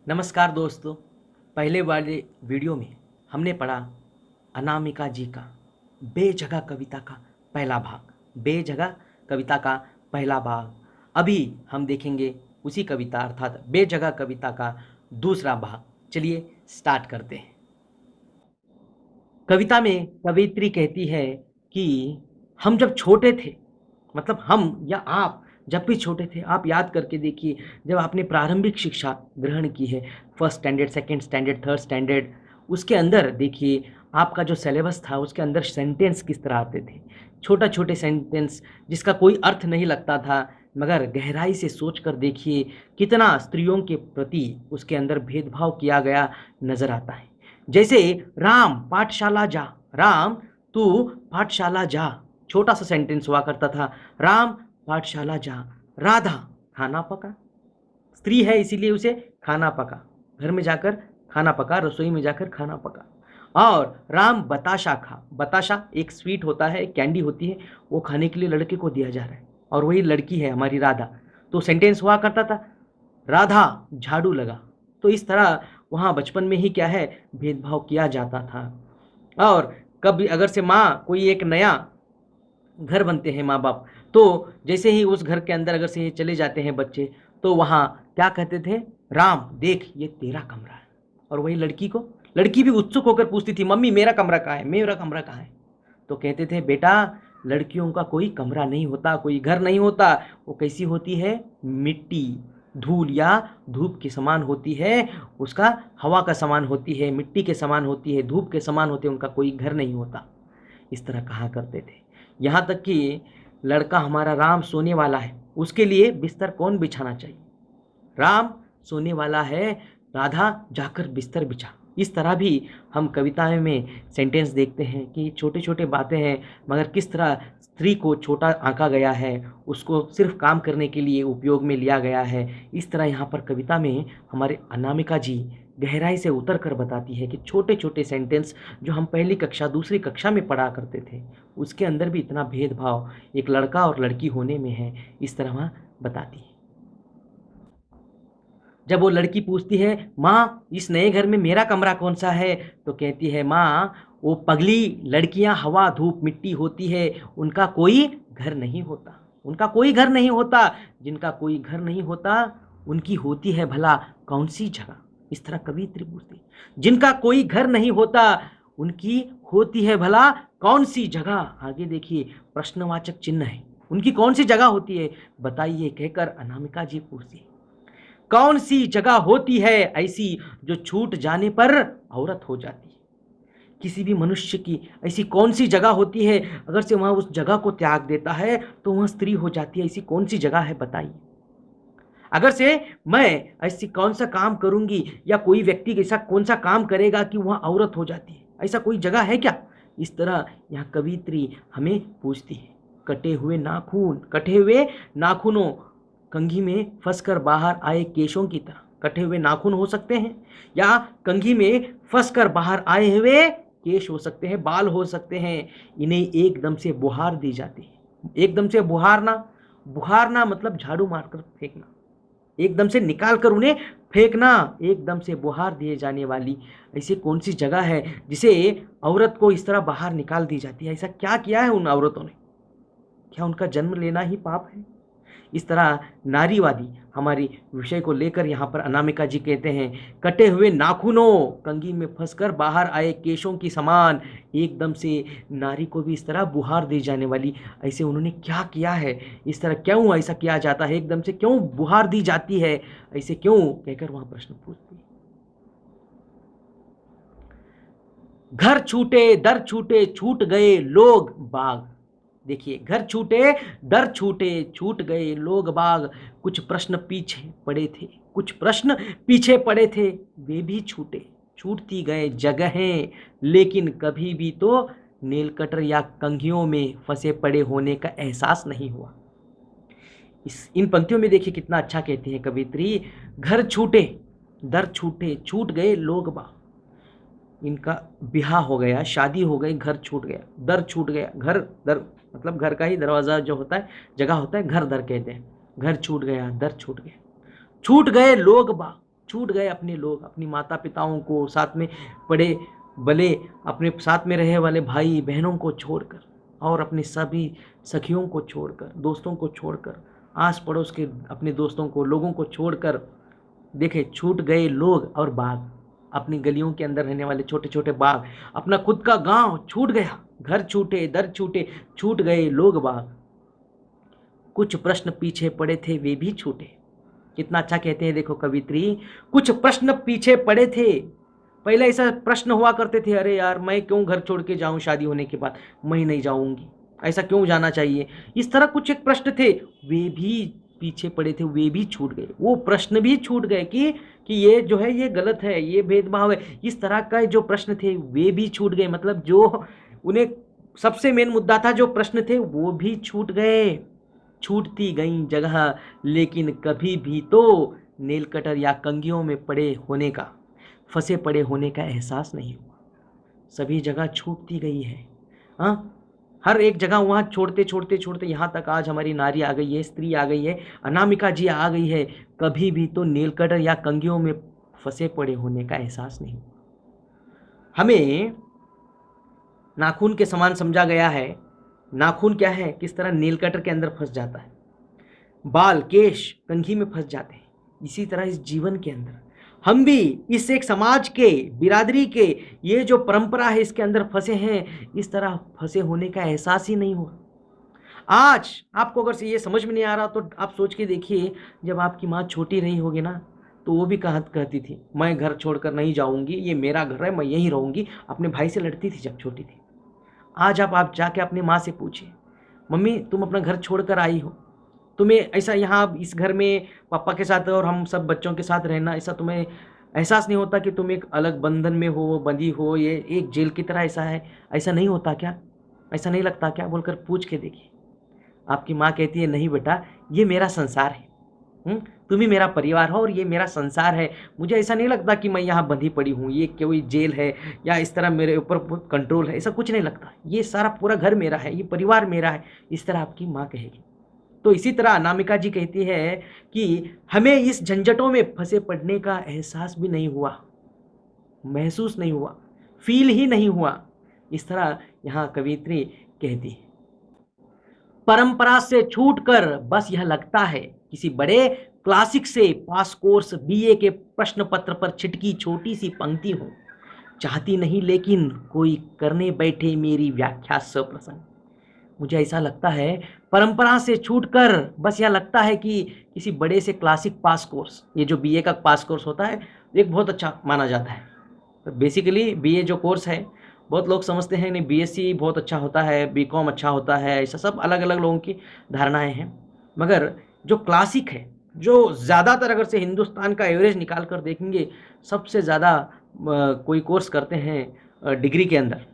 नमस्कार दोस्तों। पहले वाले वीडियो में हमने पढ़ा अनामिका जी का बेजगह कविता का पहला भाग। बेजगह कविता का पहला भाग अभी हम देखेंगे उसी कविता अर्थात बेजगह कविता का दूसरा भाग। चलिए स्टार्ट करते हैं। कविता में कवियत्री कहती है कि हम जब छोटे थे, मतलब हम या आप जब भी छोटे थे, आप याद करके देखिए, जब आपने प्रारंभिक शिक्षा ग्रहण की है, first standard, second standard, third standard, उसके अंदर देखिए आपका जो सिलेबस था उसके अंदर सेंटेंस किस तरह आते थे। छोटा छोटे सेंटेंस जिसका कोई अर्थ नहीं लगता था, मगर गहराई से सोच कर देखिए कितना स्त्रियों के प्रति उसके अंदर भेदभाव किया गया नजर आता है। जैसे राम पाठशाला जा, राम तू पाठशाला जा, छोटा सा सेंटेंस हुआ करता था। राम पाठशाला जा, राधा खाना पका, स्त्री है इसीलिए उसे खाना पका, घर में जाकर खाना पका, रसोई में जाकर खाना पका। और राम बताशा खा, बताशा एक स्वीट होता है, एक कैंडी होती है, वो खाने के लिए लड़के को दिया जा रहा है और वही लड़की है हमारी राधा। तो सेंटेंस हुआ करता था राधा झाड़ू लगा। तो इस तरह वहाँ बचपन में ही क्या है, भेदभाव किया जाता था। और कभी अगर से माँ कोई एक नया घर बनते हैं माँ बाप, तो जैसे ही उस घर के अंदर अगर से चले जाते हैं बच्चे, तो वहाँ क्या कहते थे, राम देख ये तेरा कमरा है। और वही लड़की को, लड़की भी उत्सुक होकर पूछती थी मम्मी मेरा कमरा कहाँ है, मेरा कमरा कहाँ है। तो कहते थे बेटा लड़कियों का कोई कमरा नहीं होता, कोई घर नहीं होता, वो कैसी होती है, मिट्टी धूल या धूप के समान होती है, उसका हवा का समान होती है, मिट्टी के समान होती है, धूप के समान होते हैं, उनका कोई घर नहीं होता। इस तरह कहा करते थे। यहाँ तक कि लड़का हमारा राम सोने वाला है, उसके लिए बिस्तर कौन बिछाना चाहिए, राम सोने वाला है, राधा जाकर बिस्तर बिछा। इस तरह भी हम कविताएं में सेंटेंस देखते हैं कि छोटे छोटे बातें हैं, मगर किस तरह स्त्री को छोटा आंका गया है, उसको सिर्फ काम करने के लिए उपयोग में लिया गया है। इस तरह यहाँ पर कविता में हमारे अनामिका जी गहराई से उतर कर बताती है कि छोटे छोटे सेंटेंस जो हम पहली कक्षा दूसरी कक्षा में पढ़ा करते थे, उसके अंदर भी इतना भेदभाव एक लड़का और लड़की होने में है, इस तरह वह बताती है। जब वो लड़की पूछती है माँ इस नए घर में मेरा कमरा कौन सा है, तो कहती है माँ वो पगली लड़कियां हवा धूप मिट्टी होती है, उनका कोई घर नहीं होता, उनका कोई घर नहीं होता, जिनका कोई घर नहीं होता उनकी होती है भला कौन सी जगह। इस तरह कवियत्री पूछती है, जिनका कोई घर नहीं होता उनकी होती है भला कौन सी जगह। आगे देखिए प्रश्नवाचक चिन्ह है, उनकी कौन सी जगह होती है बताइए, कहकर अनामिका जी पूछती है कौन सी जगह होती है ऐसी जो छूट जाने पर औरत हो जाती है। किसी भी मनुष्य की ऐसी कौन सी जगह होती है, अगर से वहां उस जगह को त्याग देता है तो वह स्त्री हो जाती है, ऐसी कौन सी जगह है बताइए। अगर से मैं ऐसी कौन सा काम करूंगी या कोई व्यक्ति ऐसा कौन सा काम करेगा कि वह औरत हो जाती है, ऐसा कोई जगह है क्या। इस तरह यहाँ कवित्री हमें पूछती है। कटे हुए नाखून, कटे हुए नाखूनों, कंघी में फंसकर बाहर आए केशों की तरह। कटे हुए नाखून हो सकते हैं या कंघी में फंसकर बाहर आए हुए केश हो सकते हैं, बाल हो सकते हैं। इन्हें एकदम से बुहार दी जाती है। एकदम से बुहारना, बुहारना मतलब झाड़ू मारकर फेंकना, एकदम से निकाल कर उन्हें फेंकना, एकदम से बुहार दिए जाने वाली ऐसी कौन सी जगह है जिसे औरत को इस तरह बाहर निकाल दी जाती है। ऐसा क्या किया है उन औरतों ने, क्या उनका जन्म लेना ही पाप है। इस तरह नारीवादी हमारी विषय को लेकर यहाँ पर अनामिका जी कहते हैं कटे हुए नाखूनों, कंघी में फंसकर बाहर आए केशों की समान, एकदम से नारी को भी इस तरह बुहार दी जाने वाली, ऐसे उन्होंने क्या किया है, इस तरह क्यों ऐसा किया जाता है, एकदम से क्यों बुहार दी जाती है, ऐसे क्यों, कहकर वहां प्रश्न पूछती है। घर छूटे दर छूटे छूट गए लोग बाग। देखिए घर छूटे दर छूटे छूट गए लोग बाग, कुछ प्रश्न पीछे पड़े थे, कुछ प्रश्न पीछे पड़े थे, वे भी छूटे, छूटती गए जगहें, लेकिन कभी भी तो नेल कटर या कंघियों में फंसे पड़े होने का एहसास नहीं हुआ। इस इन पंक्तियों में देखिए कितना अच्छा कहती है कवित्री, घर छूटे दर छूटे छूट गए लोग बाग, इनका ब्याह हो गया, शादी हो गई, घर छूट गया, दर छूट गया, घर दर मतलब घर का ही दरवाज़ा जो होता है, जगह होता है, घर दर कहते हैं। घर छूट गया, दर छूट गया, छूट गए लोग बाग, छूट गए अपने लोग, अपनी माता पिताओं को, साथ में बड़े भले अपने साथ में रहे वाले भाई बहनों को छोड़कर, और अपनी सभी सखियों को छोड़कर, दोस्तों को छोड़कर, आस पड़ोस के अपने दोस्तों को, लोगों को छोड़कर, देखे छूट गए लोग और बाग, अपनी गलियों के अंदर रहने वाले छोटे छोटे बाग, अपना खुद का गांव छूट गया, घर छूटे, दर छूटे, छूट गए लोग बाग। कुछ प्रश्न पीछे पड़े थे वे भी छूटे। कितना अच्छा कहते हैं देखो कवित्री, कुछ प्रश्न पीछे पड़े थे। पहले ऐसा प्रश्न हुआ करते थे, अरे यार मैं क्यों घर छोड़ के जाऊं, शादी होने के बाद मैं नहीं जाऊंगी, ऐसा क्यों जाना चाहिए, इस तरह कुछ एक प्रश्न थे, वे भी पीछे पड़े थे, वे भी छूट गए। वो प्रश्न भी छूट गए कि ये जो है ये गलत है, ये भेदभाव है, इस तरह का जो प्रश्न थे वे भी छूट गए। मतलब जो उन्हें सबसे मेन मुद्दा था, जो प्रश्न थे वो भी छूट गए। छूटती गई जगह लेकिन कभी भी तो नेल कटर या कंघियों में पड़े होने का, फंसे पड़े होने का एहसास नहीं हुआ। सभी जगह छूटती गई है। हाँ, हर एक जगह वहाँ छोड़ते छोड़ते छोड़ते यहाँ तक आज हमारी नारी आ गई है, स्त्री आ गई है, अनामिका जी आ गई है। कभी भी तो नेल कटर या कंघियों में फंसे पड़े होने का एहसास नहीं हुआ। हमें नाखून के समान समझा गया है। नाखून क्या है, किस तरह नेल कटर के अंदर फंस जाता है, बाल केश कंघी में फंस जाते हैं, इसी तरह इस जीवन के अंदर हम भी इस एक समाज के, बिरादरी के, ये जो परंपरा है इसके अंदर फंसे हैं। इस तरह फंसे होने का एहसास ही नहीं हुआ। आज आपको अगर से ये समझ में नहीं आ रहा तो आप सोच के देखिए, जब आपकी माँ छोटी रही होगी ना, तो वो भी कहती थी मैं घर छोड़कर नहीं जाऊंगी, ये मेरा घर है, मैं यहीं रहूंगी। अपने भाई से लड़ती थी जब छोटी थी। आज आप जाके अपनी माँ से पूछिए, मम्मी तुम अपना घर छोड़कर आई हो, तुम्हें ऐसा यहाँ इस घर में पापा के साथ और हम सब बच्चों के साथ रहना, ऐसा तुम्हें एहसास नहीं होता कि तुम एक अलग बंधन में हो, बंधी हो, ये एक जेल की तरह ऐसा है, ऐसा नहीं होता क्या, ऐसा नहीं लगता क्या, बोलकर पूछ के देखिए। आपकी माँ कहती है नहीं बेटा, ये मेरा संसार है, तुम ही मेरा परिवार हो और ये मेरा संसार है। मुझे ऐसा नहीं लगता कि मैं यहाँ बंधी पड़ी हूँ, ये कोई जेल है या इस तरह मेरे ऊपर कंट्रोल है, ऐसा कुछ नहीं लगता। ये सारा पूरा घर मेरा है, ये परिवार मेरा है, इस तरह आपकी माँ कहेगी। तो इसी तरह अनामिका जी कहती है कि हमें इस झंझटों में फंसे पड़ने का एहसास भी नहीं हुआ, महसूस नहीं हुआ, फील ही नहीं हुआ। इस तरह यहाँ कवित्री कहती है, परंपरा से छूटकर बस यह लगता है किसी बड़े क्लासिक से पास कोर्स बीए के प्रश्न पत्र पर छिटकी छोटी सी पंक्ति हो, चाहती नहीं लेकिन कोई करने बैठे मेरी व्याख्या सप्रसंग। मुझे ऐसा लगता है परंपरा से छूटकर बस यह लगता है कि किसी बड़े से क्लासिक पास कोर्स, ये जो बीए का पास कोर्स होता है एक बहुत अच्छा माना जाता है। बेसिकली बीए जो कोर्स है, बहुत लोग समझते हैं नहीं बीएससी बहुत अच्छा होता है, बीकॉम अच्छा होता है, ऐसा सब अलग अलग लोगों की धारणाएं हैं। मगर जो क्लासिक है, जो ज़्यादातर अगर से हिंदुस्तान का एवरेज निकाल कर देखेंगे, सबसे ज़्यादा कोई कोर्स करते हैं डिग्री के अंदर,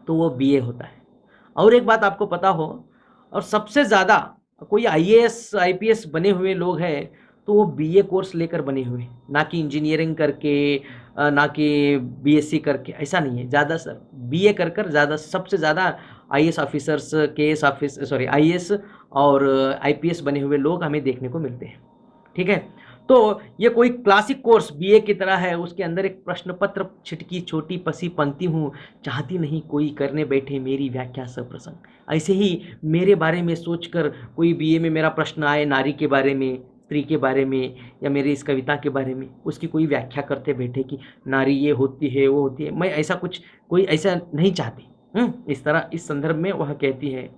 तो वो बीए होता है। और एक बात आपको पता हो, और सबसे ज़्यादा कोई आईएएस आईपीएस बने हुए लोग हैं तो वो बीए कोर्स लेकर बने हुए हैं, ना कि इंजीनियरिंग करके, ना कि बीएससी करके, ऐसा नहीं है। ज़्यादा सर बीए कर कर ज़्यादा, सबसे ज़्यादा IAS officers, KS office sorry IAS और आईपीएस बने हुए लोग हमें देखने को मिलते हैं। ठीक है, तो ये कोई क्लासिक कोर्स बीए की तरह है, उसके अंदर एक प्रश्न पत्र छिटकी छोटी पसी पंक्ति हूँ, चाहती नहीं कोई करने बैठे मेरी व्याख्या सप्रसंग। ऐसे ही मेरे बारे में सोचकर कोई बीए में मेरा प्रश्न आए नारी के बारे में, स्त्री के बारे में, या मेरी इस कविता के बारे में, उसकी कोई व्याख्या करते बैठे कि नारी ये होती है वो होती है, मैं ऐसा कुछ कोई ऐसा नहीं चाहती। इस तरह इस संदर्भ में वह कहती है,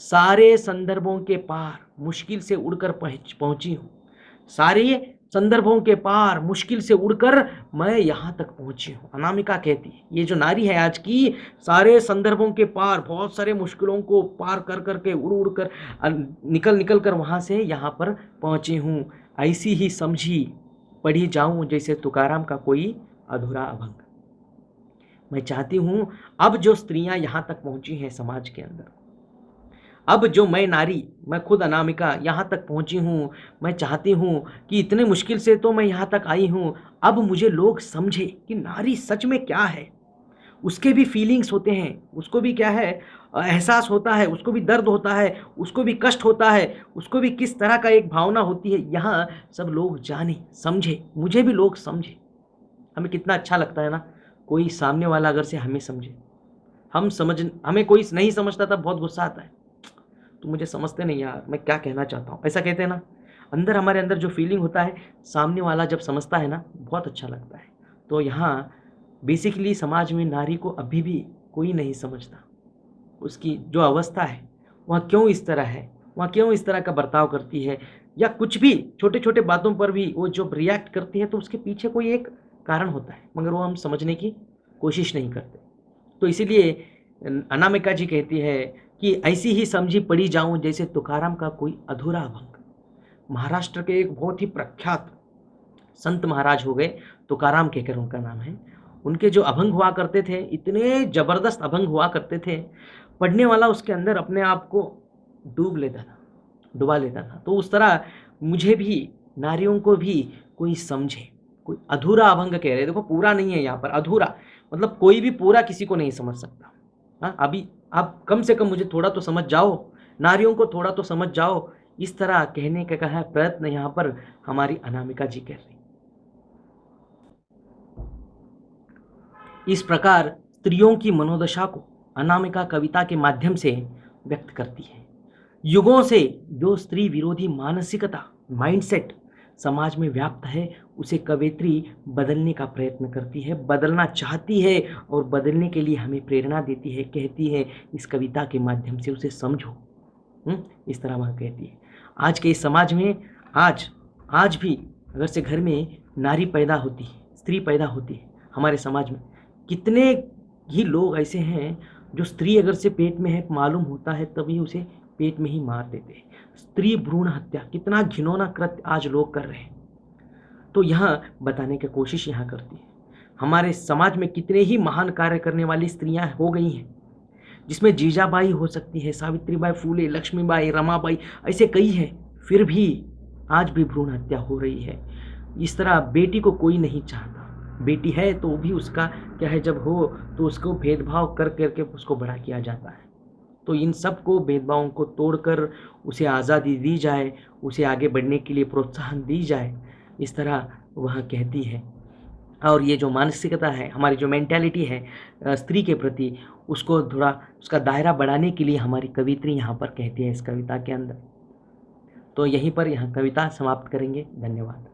सारे संदर्भों के पार मुश्किल से उड़कर पहुंची हूँ, सारे संदर्भों के पार मुश्किल से उड़कर मैं यहाँ तक पहुंची हूँ। अनामिका कहती है, ये जो नारी है आज की, सारे संदर्भों के पार, बहुत सारे मुश्किलों को पार कर करके उड़ उड़ कर निकल कर वहाँ से यहाँ पर पहुंची हूँ। ऐसी ही समझी पढ़ी जाऊँ जैसे तुकाराम का कोई अधूरा अभंग। मैं चाहती हूँ अब जो स्त्रियाँ यहाँ तक पहुँची हैं समाज के अंदर, अब जो मैं नारी, मैं खुद अनामिका यहाँ तक पहुँची हूँ, मैं चाहती हूँ कि इतने मुश्किल से तो मैं यहाँ तक आई हूँ, अब मुझे लोग समझे कि नारी सच में क्या है, उसके भी फीलिंग्स होते हैं, उसको भी क्या है एहसास होता है, उसको भी दर्द होता है, उसको भी कष्ट होता है, उसको भी किस तरह का एक भावना होती है। यहाँ सब लोग जाने, समझे, मुझे भी लोग समझे। हमें कितना अच्छा लगता है ना, कोई सामने वाला अगर से हमें समझे। हमें कोई नहीं समझता तब बहुत गुस्सा आता है, तुम मुझे समझते नहीं यार, मैं क्या कहना चाहता हूँ, ऐसा कहते हैं ना। अंदर हमारे अंदर जो फीलिंग होता है, सामने वाला जब समझता है ना, बहुत अच्छा लगता है। तो यहाँ बेसिकली समाज में नारी को अभी भी कोई नहीं समझता। उसकी जो अवस्था है, वह क्यों इस तरह है, वह क्यों इस तरह का बर्ताव करती है, या कुछ भी छोटे छोटे बातों पर भी वो जब रिएक्ट करती है तो उसके पीछे कोई एक कारण होता है, मगर वो हम समझने की कोशिश नहीं करते। तो इसीलिए अनामिका जी कहती है कि ऐसी ही समझी पड़ी जाऊं जैसे तुकाराम का कोई अधूरा अभंग। महाराष्ट्र के एक बहुत ही प्रख्यात संत महाराज हो गए, तुकाराम कहकर उनका नाम है। उनके जो अभंग हुआ करते थे, इतने जबरदस्त अभंग हुआ करते थे, पढ़ने वाला उसके अंदर अपने आप को डूब लेता था, डुबा लेता था। तो उस तरह मुझे भी, नारियों को भी कोई समझे। कोई अधूरा अभंग कह रहे, देखो पूरा नहीं है यहाँ पर, अधूरा मतलब कोई भी पूरा किसी को नहीं समझ सकता। हाँ, अभी आप कम से कम मुझे थोड़ा तो समझ जाओ, नारियों को थोड़ा तो समझ जाओ, इस तरह कहने का कहा प्रयत्न यहाँ पर हमारी अनामिका जी कर रही। इस प्रकार स्त्रियों की मनोदशा को अनामिका कविता के माध्यम से व्यक्त करती है। युगों से जो स्त्री विरोधी मानसिकता, माइंडसेट समाज में व्याप्त है, उसे कवयित्री बदलने का प्रयत्न करती है, बदलना चाहती है, और बदलने के लिए हमें प्रेरणा देती है, कहती है इस कविता के माध्यम से उसे समझो। इस तरह वह कहती है। आज के इस समाज में, आज आज भी अगर से घर में नारी पैदा होती है, स्त्री पैदा होती है, हमारे समाज में कितने ही लोग ऐसे हैं जो स्त्री अगर से पेट में है मालूम होता है तभी उसे पेट में ही मार देते हैं। स्त्री भ्रूण हत्या कितना घिनौना कृत्य आज लोग कर रहे हैं। तो यहाँ बताने की कोशिश यहाँ करती है, हमारे समाज में कितने ही महान कार्य करने वाली स्त्रियां हो गई हैं, जिसमें जीजाबाई हो सकती है, सावित्रीबाई फूले, लक्ष्मीबाई, रमाबाई, ऐसे कई हैं। फिर भी आज भी भ्रूण हत्या हो रही है। इस तरह बेटी को कोई नहीं चाहता, बेटी है तो भी उसका क्या है, जब हो तो उसको भेदभाव कर करके उसको बड़ा किया जाता है। तो इन सब को, भेदभावों को तोड़कर उसे आज़ादी दी जाए, उसे आगे बढ़ने के लिए प्रोत्साहन दी जाए, इस तरह वह कहती है। और ये जो मानसिकता है, हमारी जो मेंटालिटी है स्त्री के प्रति, उसको थोड़ा उसका दायरा बढ़ाने के लिए हमारी कवित्री यहाँ पर कहती है इस कविता के अंदर। तो यहीं पर यहाँ कविता समाप्त करेंगे। धन्यवाद।